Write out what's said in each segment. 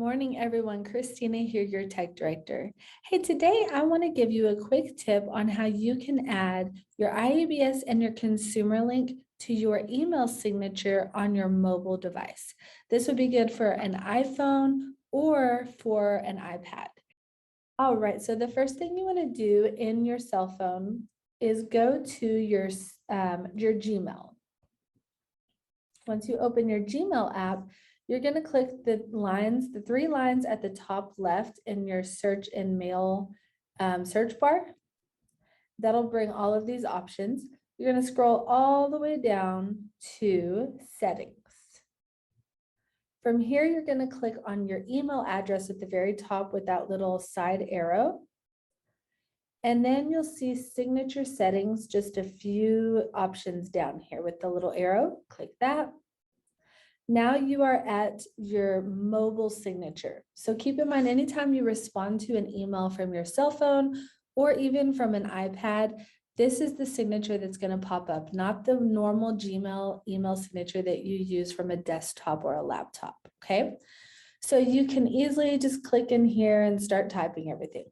morning, everyone. Christina here, your tech director. Hey, today I want to give you a quick tip on how you can add your IABS and your consumer link to your email signature on your mobile device. This would be good for an iPhone or for an iPad. All right, so the first thing you want to do in your cell phone is go to your Gmail. Once you open your Gmail app, you're going to click the three lines at the top left in your search and mail search bar. That'll bring all of these options. You're going to scroll all the way down to settings. From here, you're going to click on your email address at the very top with that little side arrow. And then you'll see signature settings, just a few options down here with the little arrow. Click that. Now you are at your mobile signature. So keep in mind, anytime you respond to an email from your cell phone or even from an iPad, this is the signature that's going to pop up, not the normal Gmail email signature that you use from a desktop or a laptop, okay? So you can easily just click in here and start typing everything.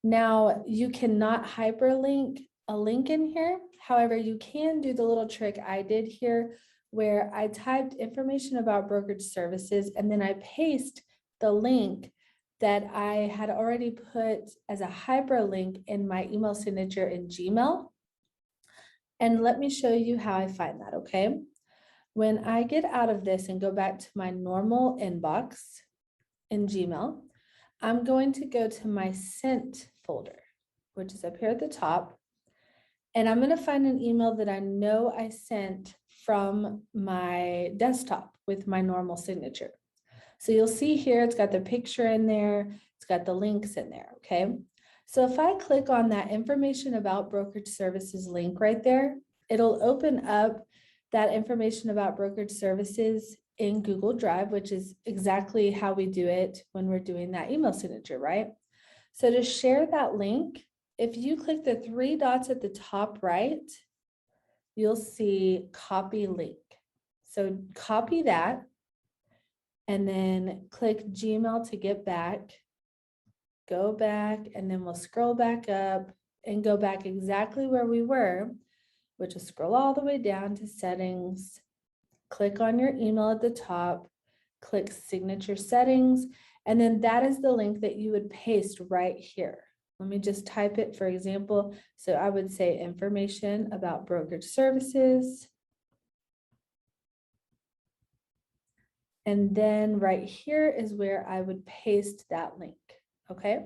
Now, you cannot hyperlink a link in here. However, you can do the little trick I did here where I typed information about brokerage services and then I paste the link that I had already put as a hyperlink in my email signature in Gmail. And let me show you how I find that, okay? When I get out of this and go back to my normal inbox in Gmail, I'm going to go to my sent folder, which is up here at the top. And I'm going to find an email that I know I sent from my desktop with my normal signature. So you'll see here, it's got the picture in there. It's got the links in there, okay? So if I click on that information about brokerage services link right there, it'll open up that information about brokerage services in Google Drive, which is exactly how we do it when we're doing that email signature, right? So to share that link, if you click the three dots at the top right, you'll see copy link. So copy that and then click Gmail to get back, go back, and then we'll scroll back up and go back exactly where we were, which is scroll all the way down to settings, click on your email at the top, click signature settings, and then that is the link that you would paste right here. Let me just type it, for example. So I would say information about brokerage services. And then right here is where I would paste that link, okay?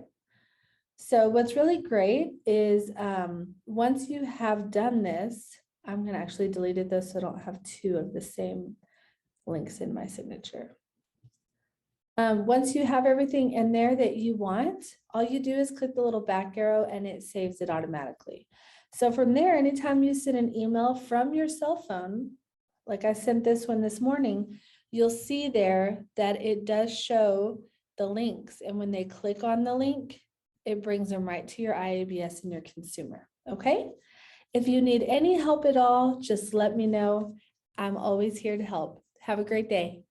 So what's really great is once you have done this, I'm gonna actually delete it though so I don't have two of the same links in my signature. Once you have everything in there that you want, all you do is click the little back arrow and it saves it automatically. So from there, anytime you send an email from your cell phone, like I sent this one this morning, you'll see there that it does show the links. And when they click on the link, it brings them right to your IABS and your consumer, okay? If you need any help at all, just let me know. I'm always here to help. Have a great day.